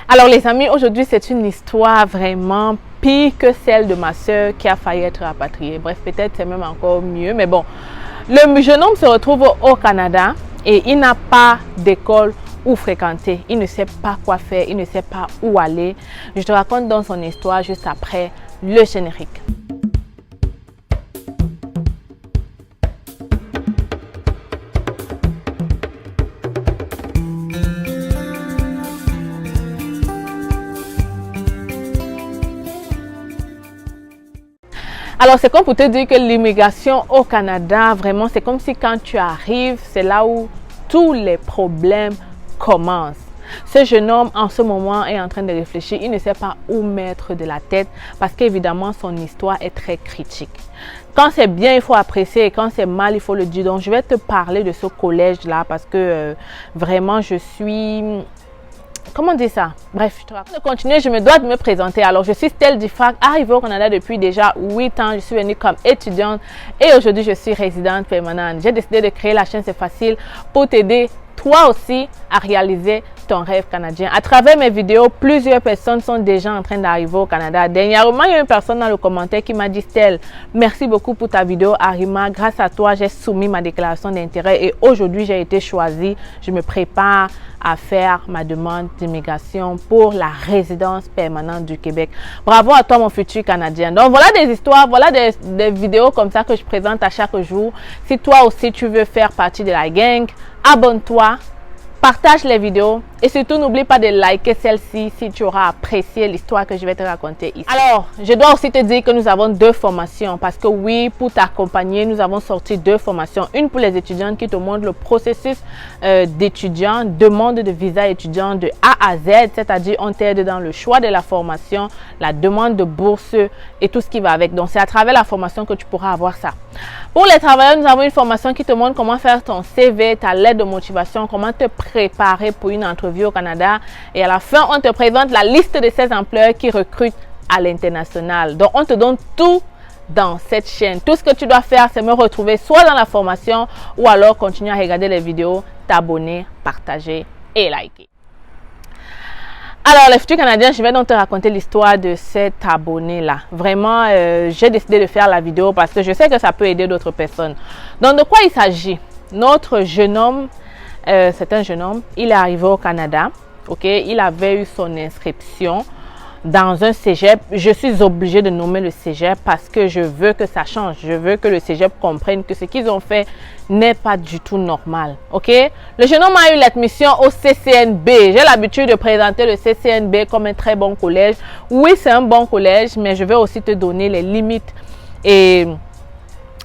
Alors les amis, aujourd'hui c'est une histoire vraiment pire que celle de ma soeur qui a failli être rapatriée. Bref, peut-être c'est même encore mieux, mais bon. Le jeune homme se retrouve au Canada et il n'a pas d'école où fréquenter. Il ne sait pas quoi faire, il ne sait pas où aller. Je te raconte donc son histoire juste après le générique. Alors, c'est comme pour te dire que l'immigration au Canada, vraiment, c'est comme si quand tu arrives, c'est là où tous les problèmes commencent. Ce jeune homme, en ce moment, est en train de réfléchir. Il ne sait pas où mettre de la tête parce qu'évidemment, son histoire est très critique. Quand c'est bien, il faut apprécier et quand c'est mal, il faut le dire. Donc, je vais te parler de ce collège-là parce que vraiment, je suis... Comment dire ça? Bref, je te raconte. Pour continuer, je me dois de me présenter. Alors, je suis Stell Difac, arrivée au Canada depuis déjà 8 ans. Je suis venue comme étudiante et aujourd'hui, je suis résidente permanente. J'ai décidé de créer la chaîne C'est Facile pour t'aider toi aussi à réaliser ton rêve canadien. À travers mes vidéos, plusieurs personnes sont déjà en train d'arriver au Canada. Dernièrement, il y a une personne dans le commentaire qui m'a dit: Stell, merci beaucoup pour ta vidéo Arima. Grâce à toi, j'ai soumis ma déclaration d'intérêt et aujourd'hui, j'ai été choisie. Je me prépare à faire ma demande d'immigration pour la résidence permanente du Québec. Bravo à toi, mon futur Canadien. Donc, voilà des histoires, voilà des vidéos comme ça que je présente à chaque jour. Si toi aussi, tu veux faire partie de la gang, abonne-toi, partage les vidéos et surtout n'oublie pas de liker celle-ci si tu auras apprécié l'histoire que je vais te raconter ici. Alors, je dois aussi te dire que nous avons 2 formations parce que oui, pour t'accompagner, nous avons sorti 2 formations. Une pour les étudiantes qui te montre le processus d'étudiant, demande de visa étudiant de A à Z, c'est-à-dire on t'aide dans le choix de la formation, la demande de bourse et tout ce qui va avec. Donc, c'est à travers la formation que tu pourras avoir ça. Pour les travailleurs, nous avons une formation qui te montre comment faire ton CV, ta lettre de motivation, comment te préparer pour une entrevue au Canada. Et à la fin, on te présente la liste de ces employeurs qui recrutent à l'international. Donc, on te donne tout dans cette chaîne. Tout ce que tu dois faire, c'est me retrouver soit dans la formation ou alors continuer à regarder les vidéos, t'abonner, partager et liker. Alors, les futurs Canadiens, je vais donc te raconter l'histoire de cet abonné-là. Vraiment, j'ai décidé de faire la vidéo parce que je sais que ça peut aider d'autres personnes. Donc, de quoi il s'agit? Notre jeune homme, c'est un jeune homme, il est arrivé au Canada, ok? Il avait eu son inscription dans un cégep. Je suis obligée de nommer le cégep parce que je veux que ça change. Je veux que le cégep comprenne que ce qu'ils ont fait n'est pas du tout normal. Ok? Le jeune homme a eu l'admission au CCNB. J'ai l'habitude de présenter le CCNB comme un très bon collège. Oui, c'est un bon collège, mais je vais aussi te donner les limites. Et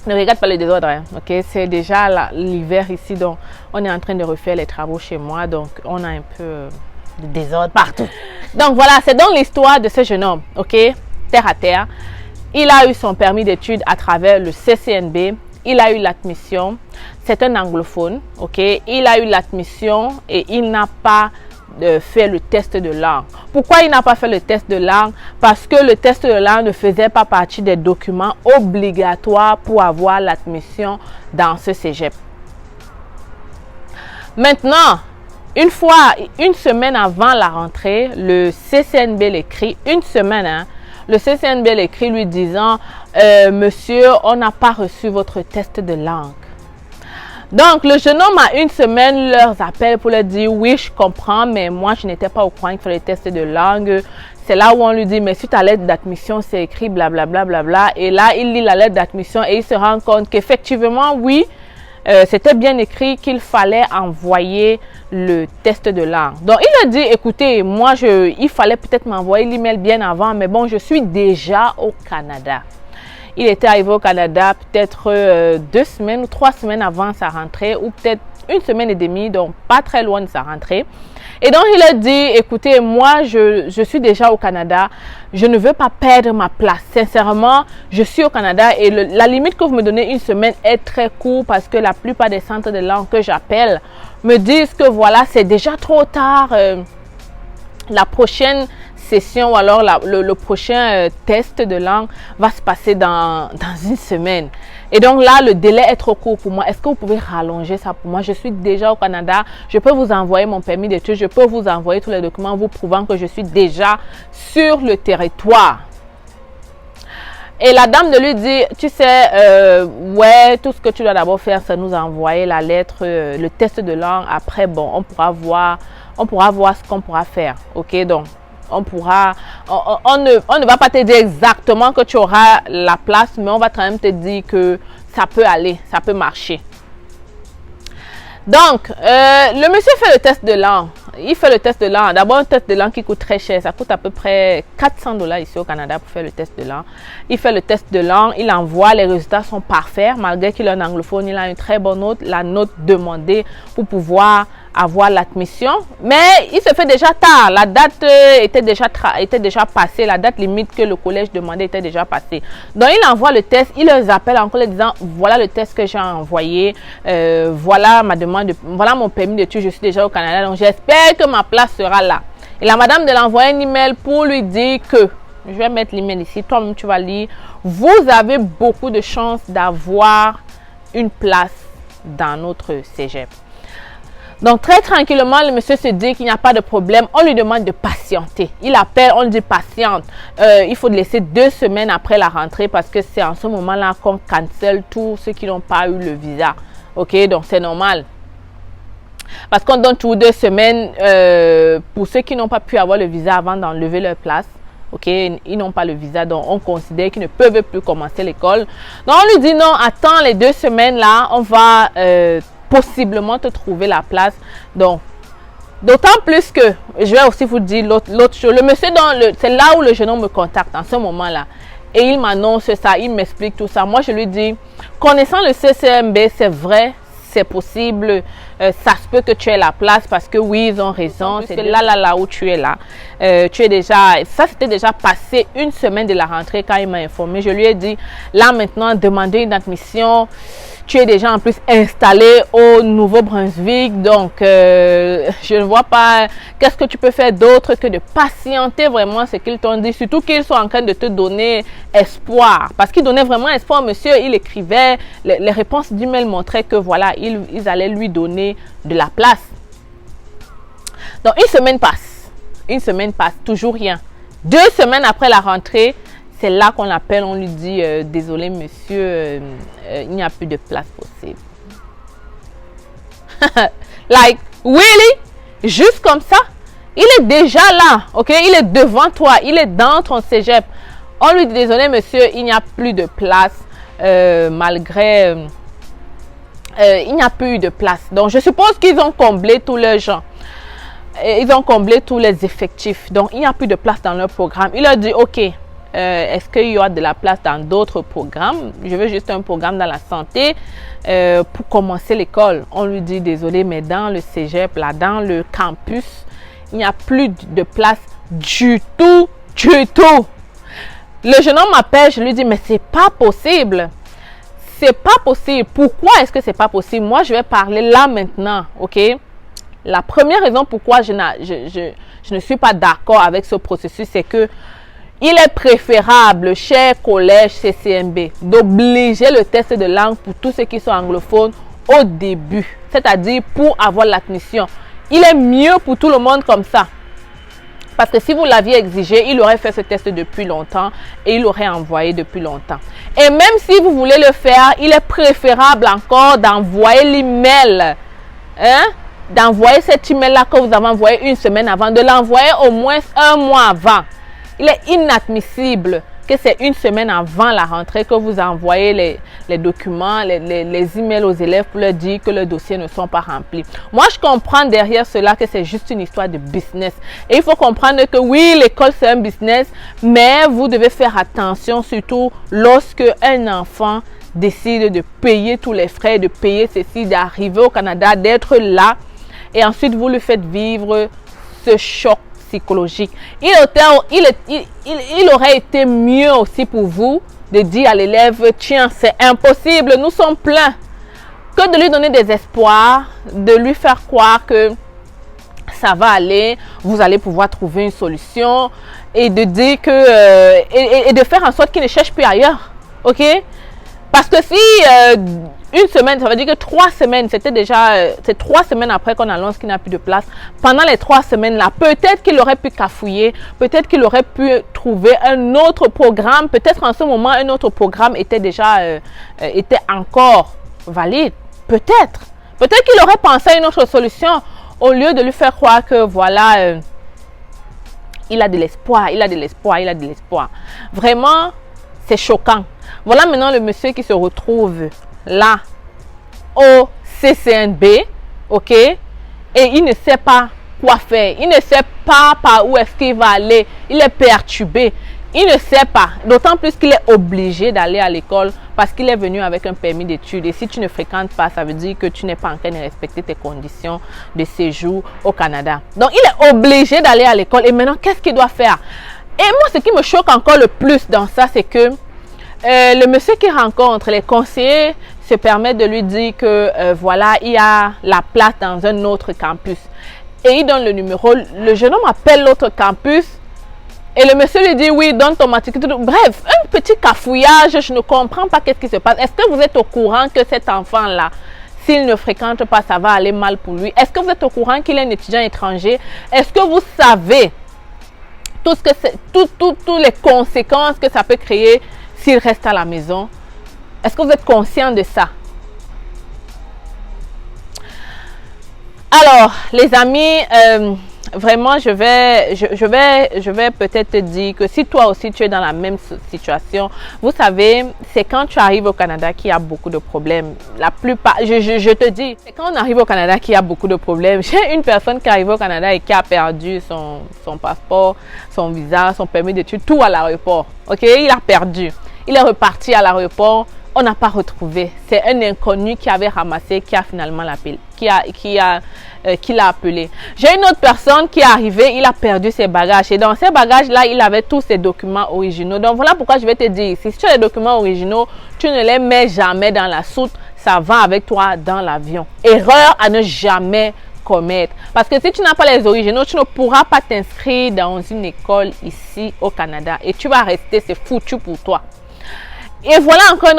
ne regarde pas le désordre. Hein, ok? C'est déjà l'hiver ici, donc on est en train de refaire les travaux chez moi. Donc, on a un peu de désordre partout. Donc voilà, c'est donc l'histoire de ce jeune homme, ok, terre à terre. Il a eu son permis d'études à travers le CCNB. Il a eu l'admission. C'est un anglophone, ok. Il a eu l'admission et il n'a pas fait le test de langue. Pourquoi il n'a pas fait le test de langue? Parce que le test de langue ne faisait pas partie des documents obligatoires pour avoir l'admission dans ce cégep. Maintenant, une semaine avant la rentrée, le CCNB l'écrit, une semaine, hein, le CCNB l'écrit lui disant monsieur, on n'a pas reçu votre test de langue. Donc, le jeune homme a une semaine leur appelle pour leur dire oui, je comprends, mais moi, je n'étais pas au courant qu'il fallait le test de langue. C'est là où on lui dit, mais sur ta lettre d'admission, c'est écrit blablabla. Bla, bla, bla. Et là, il lit la lettre d'admission et il se rend compte qu'effectivement, oui, c'était bien écrit qu'il fallait envoyer le test de langue. Donc, il a dit, écoutez, moi, il fallait peut-être m'envoyer l'email bien avant, mais bon, je suis déjà au Canada. Il était arrivé au Canada peut-être 2 semaines ou 3 semaines avant sa rentrée, ou peut-être 1 semaine et demie, donc pas très loin de sa rentrée. Et donc, il a dit, écoutez, moi, je suis déjà au Canada. Je ne veux pas perdre ma place. Sincèrement, je suis au Canada et la limite que vous me donnez 1 semaine est très court parce que la plupart des centres de langue que j'appelle me disent que voilà, c'est déjà trop tard. La prochaine session ou alors le prochain test de langue va se passer dans 1 semaine. Et donc là, le délai est trop court pour moi. Est-ce que vous pouvez rallonger ça pour moi? Je suis déjà au Canada. Je peux vous envoyer mon permis d'études. Je peux vous envoyer tous les documents vous prouvant que je suis déjà sur le territoire. Et la dame de lui dit, tu sais, ouais, tout ce que tu dois d'abord faire, c'est nous envoyer la lettre, le test de langue. Après, bon, on pourra voir ce qu'on pourra faire. Ok, donc, on ne va pas te dire exactement que tu auras la place, mais on va quand même te dire que ça peut aller, ça peut marcher. Donc, le monsieur fait le test de langue. Il fait le test de langue. D'abord, un test de langue qui coûte très cher. Ça coûte à peu près 400 $ ici au Canada pour faire le test de langue. Il fait le test de langue. Il envoie. Les résultats sont parfaits. Malgré qu'il est un anglophone, il a une très bonne note. La note demandée pour pouvoir avoir l'admission. Mais il se fait déjà tard. La date était déjà passée. La date limite que le collège demandait était déjà passée. Donc, il envoie le test. Il les appelle encore en disant, voilà le test que j'ai envoyé. Voilà ma demande. Voilà mon permis d'études. Je suis déjà au Canada. Donc, j'espère que ma place sera là. Et la madame de l'envoyer un email pour lui dire que, je vais mettre l'email ici, toi-même tu vas lire, vous avez beaucoup de chances d'avoir une place dans notre cégep. Donc très tranquillement, le monsieur se dit qu'il n'y a pas de problème. On lui demande de patienter. Il appelle, on lui dit patiente. Il faut laisser 2 semaines après la rentrée parce que c'est en ce moment-là qu'on cancelle tous ceux qui n'ont pas eu le visa. Ok, donc c'est normal. Parce qu'on donne toujours 2 semaines pour ceux qui n'ont pas pu avoir le visa avant d'enlever leur place. Ok, ils n'ont pas le visa, donc on considère qu'ils ne peuvent plus commencer l'école. Donc on lui dit non, attends les 2 semaines là, on va possiblement te trouver la place. Donc, d'autant plus que, je vais aussi vous dire l'autre chose. Le monsieur, c'est là où le jeune homme me contacte en ce moment-là. Et il m'annonce ça, il m'explique tout ça. Moi, je lui dis, connaissant le CCMB, c'est vrai, c'est possible, ça se peut que tu aies la place parce que oui, ils ont raison, c'est là où tu es là. Tu es déjà, ça c'était déjà passé 1 semaine de la rentrée quand il m'a informé. Je lui ai dit, là maintenant, demander une admission. Tu es déjà en plus installé au Nouveau-Brunswick, donc je ne vois pas qu'est-ce que tu peux faire d'autre que de patienter vraiment ce qu'ils t'ont dit, surtout qu'ils sont en train de te donner espoir, parce qu'ils donnaient vraiment espoir, monsieur, il écrivait, les réponses d'email montraient que voilà, ils allaient lui donner de la place. Donc 1 semaine passe, toujours rien. 2 semaines après la rentrée, c'est là qu'on l'appelle, on lui dit désolé monsieur, il n'y a plus de place possible. Like, really? Juste comme ça? Il est déjà là, ok? Il est devant toi, il est dans ton cégep. On lui dit désolé monsieur, il n'y a plus de place malgré... il n'y a plus eu de place. Donc je suppose qu'ils ont comblé tous leurs gens. Ils ont comblé tous les effectifs. Donc il n'y a plus de place dans leur programme. Il a dit ok. Est-ce qu'il y aura de la place dans d'autres programmes? Je veux juste un programme dans la santé pour commencer l'école. On lui dit désolé, mais dans le cégep, là, dans le campus, il n'y a plus de place du tout, du tout. Le jeune homme m'appelle, je lui dis mais c'est pas possible. C'est pas possible. Pourquoi est-ce que c'est pas possible? Moi, je vais parler là maintenant, ok? La première raison pourquoi je ne suis pas d'accord avec ce processus, c'est que il est préférable, cher collège CCMB, d'obliger le test de langue pour tous ceux qui sont anglophones au début, c'est-à-dire pour avoir l'admission. Il est mieux pour tout le monde comme ça. Parce que si vous l'aviez exigé, il aurait fait ce test depuis longtemps et il aurait envoyé depuis longtemps. Et même si vous voulez le faire, il est préférable encore d'envoyer l'email. D'envoyer cet email-là que vous avez envoyé 1 semaine avant, de l'envoyer au moins 1 mois avant. Il est inadmissible que c'est 1 semaine avant la rentrée que vous envoyez les documents, les emails aux élèves pour leur dire que leurs dossiers ne sont pas remplis. Moi, je comprends derrière cela que c'est juste une histoire de business. Et il faut comprendre que oui, l'école c'est un business, mais vous devez faire attention surtout lorsque un enfant décide de payer tous les frais, de payer ceci, d'arriver au Canada, d'être là et ensuite vous lui faites vivre ce choc psychologique. Il aurait été mieux aussi pour vous de dire à l'élève, tiens, c'est impossible, nous sommes pleins, que de lui donner des espoirs, de lui faire croire que ça va aller, vous allez pouvoir trouver une solution et de dire que et de faire en sorte qu'il ne cherche plus ailleurs. Ok? Parce que si une semaine, ça veut dire que 3 semaines, c'était déjà, c'est 3 semaines après qu'on annonce qu'il n'a plus de place. Pendant les 3 semaines-là, peut-être qu'il aurait pu cafouiller, peut-être qu'il aurait pu trouver un autre programme. Peut-être en ce moment, un autre programme était déjà, était encore valide. Peut-être. Peut-être qu'il aurait pensé à une autre solution au lieu de lui faire croire que voilà, il a de l'espoir, il a de l'espoir, il a de l'espoir. Vraiment, c'est choquant. Voilà maintenant le monsieur qui se retrouve là au CCNB, ok, et il ne sait pas quoi faire, il ne sait pas par où est-ce qu'il va aller, il est perturbé, il ne sait pas, d'autant plus qu'il est obligé d'aller à l'école parce qu'il est venu avec un permis d'études et si tu ne fréquentes pas, ça veut dire que tu n'es pas en train de respecter tes conditions de séjour au Canada. Donc il est obligé d'aller à l'école et maintenant qu'est-ce qu'il doit faire? Et moi ce qui me choque encore le plus dans ça, c'est que le monsieur qui rencontre les conseillers se permet de lui dire que voilà, il y a la place dans un autre campus. Et il donne le numéro. Le jeune homme appelle l'autre campus. Et le monsieur lui dit oui, donne ton matricule. Bref, un petit cafouillage. Je ne comprends pas qu'est-ce qui se passe. Est-ce que vous êtes au courant que cet enfant-là, s'il ne fréquente pas, ça va aller mal pour lui? Est-ce que vous êtes au courant qu'il est un étudiant étranger? Est-ce que vous savez toutes les conséquences que ça peut créer s'il reste à la maison? Est-ce que vous êtes conscient de ça? Alors, les amis, vraiment, je vais peut-être te dire que si toi aussi tu es dans la même situation, vous savez, c'est quand tu arrives au Canada qu'il y a beaucoup de problèmes. La plupart, je te dis, c'est quand on arrive au Canada qu'il y a beaucoup de problèmes. J'ai une personne qui arrive au Canada et qui a perdu son passeport, son visa, son permis d'études, tout à l'aéroport. Ok, il a perdu. Il est reparti à l'aéroport. On n'a pas retrouvé. C'est un inconnu qui avait ramassé, qui a finalement l'appelé, qui l'a appelé. J'ai une autre personne qui est arrivée, il a perdu ses bagages. Et dans ces bagages-là, il avait tous ses documents originaux. Donc voilà pourquoi je vais te dire, si tu as les documents originaux, tu ne les mets jamais dans la soute, ça va avec toi dans l'avion. Erreur à ne jamais commettre. Parce que si tu n'as pas les originaux, tu ne pourras pas t'inscrire dans une école ici au Canada. Et tu vas rester, c'est foutu pour toi. Et voilà encore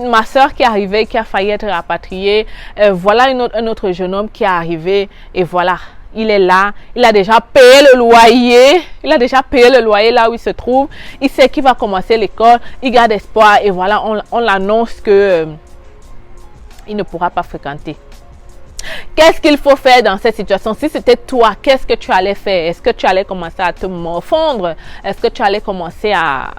ma soeur qui est arrivée, qui a failli être rapatriée. Voilà un autre jeune homme qui est arrivé. Et voilà, il est là. Il a déjà payé le loyer. Il a déjà payé le loyer là où il se trouve. Il sait qu'il va commencer l'école. Il garde espoir. Et voilà, on l'annonce que il ne pourra pas fréquenter. Qu'est-ce qu'il faut faire dans cette situation? Si c'était toi, qu'est-ce que tu allais faire? Est-ce que tu allais commencer à te morfondre? Est-ce que tu allais commencer à...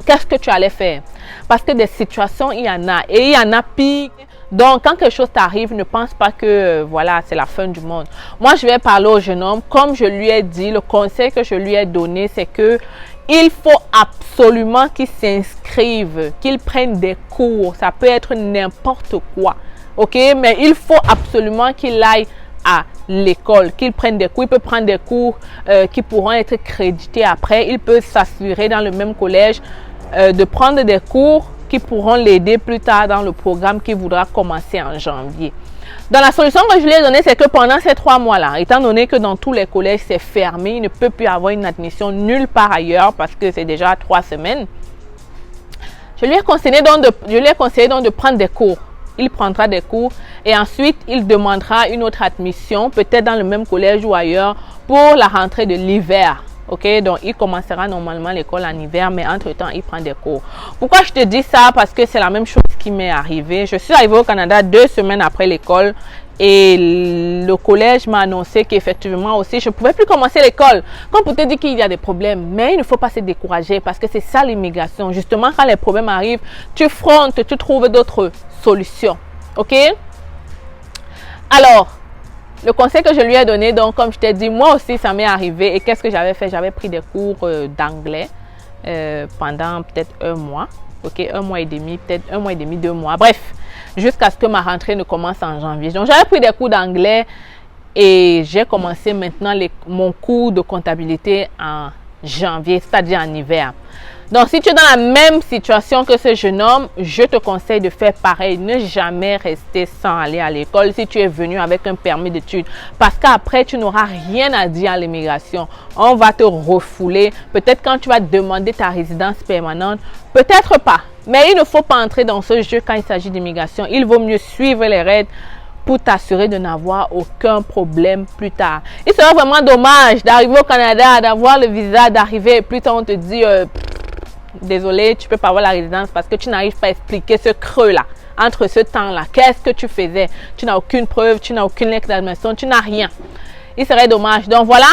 Qu'est-ce que tu allais faire? Parce que des situations, il y en a. Et il y en a pire. Donc, quand quelque chose t'arrive, ne pense pas que, voilà, c'est la fin du monde. Moi, je vais parler au jeune homme. Comme je lui ai dit, le conseil que je lui ai donné, c'est que il faut absolument qu'il s'inscrive, qu'il prenne des cours. Ça peut être n'importe quoi. OK? Mais il faut absolument qu'il aille à l'école, qu'il prenne des cours. Il peut prendre des cours qui pourront être crédités après. Il peut s'assurer dans le même collège de prendre des cours qui pourront l'aider plus tard dans le programme qu'il voudra commencer en janvier. Dans la solution que je lui ai donnée, c'est que pendant ces 3 mois-là, étant donné que dans tous les collèges c'est fermé, il ne peut plus avoir une admission nulle part ailleurs parce que c'est déjà 3 semaines, je lui ai conseillé donc de prendre des cours. Il prendra des cours et ensuite il demandera une autre admission, peut-être dans le même collège ou ailleurs, pour la rentrée de l'hiver. Ok, donc il commencera normalement l'école en hiver, mais entre-temps, il prend des cours. Pourquoi je te dis ça? Parce que c'est la même chose qui m'est arrivée. Je suis arrivée au Canada 2 semaines après l'école et le collège m'a annoncé qu'effectivement aussi, je ne pouvais plus commencer l'école. Comme pour te dire qu'il y a des problèmes, mais il ne faut pas se décourager parce que c'est ça l'immigration. Justement, quand les problèmes arrivent, tu frontes, tu trouves d'autres solutions. Ok? Alors, le conseil que je lui ai donné, donc comme je t'ai dit, moi aussi ça m'est arrivé. Et qu'est-ce que j'avais fait? J'avais pris des cours d'anglais pendant peut-être 1 mois. Ok, 1 mois et demi, peut-être 1 mois et demi, 2 mois. Bref, jusqu'à ce que ma rentrée ne commence en janvier. Donc j'avais pris des cours d'anglais et j'ai commencé maintenant mon cours de comptabilité en janvier, c'est-à-dire en hiver. Donc, si tu es dans la même situation que ce jeune homme, je te conseille de faire pareil. Ne jamais rester sans aller à l'école si tu es venu avec un permis d'études. Parce qu'après, tu n'auras rien à dire à l'immigration. On va te refouler. Peut-être quand tu vas demander ta résidence permanente, peut-être pas. Mais il ne faut pas entrer dans ce jeu quand il s'agit d'immigration. Il vaut mieux suivre les règles pour t'assurer de n'avoir aucun problème plus tard. Il serait vraiment dommage d'arriver au Canada, d'avoir le visa, d'arriver et plus tard on te dit désolé, tu peux pas avoir la résidence parce que tu n'arrives pas à expliquer ce creux-là. Entre ce temps-là, qu'est-ce que tu faisais? Tu n'as aucune preuve, tu n'as aucune exclamation, tu n'as rien. Il serait dommage. Donc voilà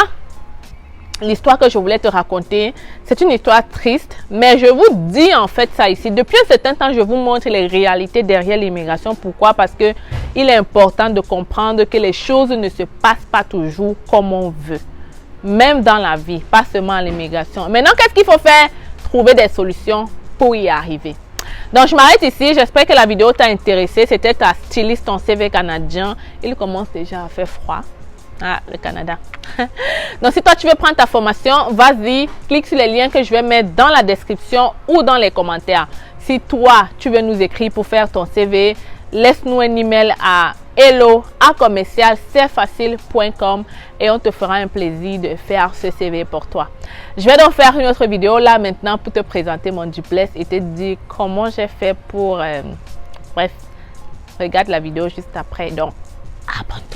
l'histoire que je voulais te raconter. C'est une histoire triste, mais je vous dis en fait ça ici. Depuis un certain temps, je vous montre les réalités derrière l'immigration. Pourquoi? Parce que il est important de comprendre que les choses ne se passent pas toujours comme on veut. Même dans la vie, pas seulement à l'immigration. Maintenant, qu'est-ce qu'il faut faire? Trouver des solutions pour y arriver. Donc, je m'arrête ici. J'espère que la vidéo t'a intéressé. C'était ta styliste ton CV canadien. Il commence déjà à faire froid. Ah, le Canada. Donc, si toi, tu veux prendre ta formation, vas-y, clique sur les liens que je vais mettre dans la description ou dans les commentaires. Si toi, tu veux nous écrire pour faire ton CV, laisse-nous un email à hello@commercialcfacile.com et on te fera un plaisir de faire ce CV pour toi. Je vais donc faire une autre vidéo là maintenant pour te présenter mon duplex et te dire comment j'ai fait pour... bref, regarde la vidéo juste après. Donc, abonne-toi.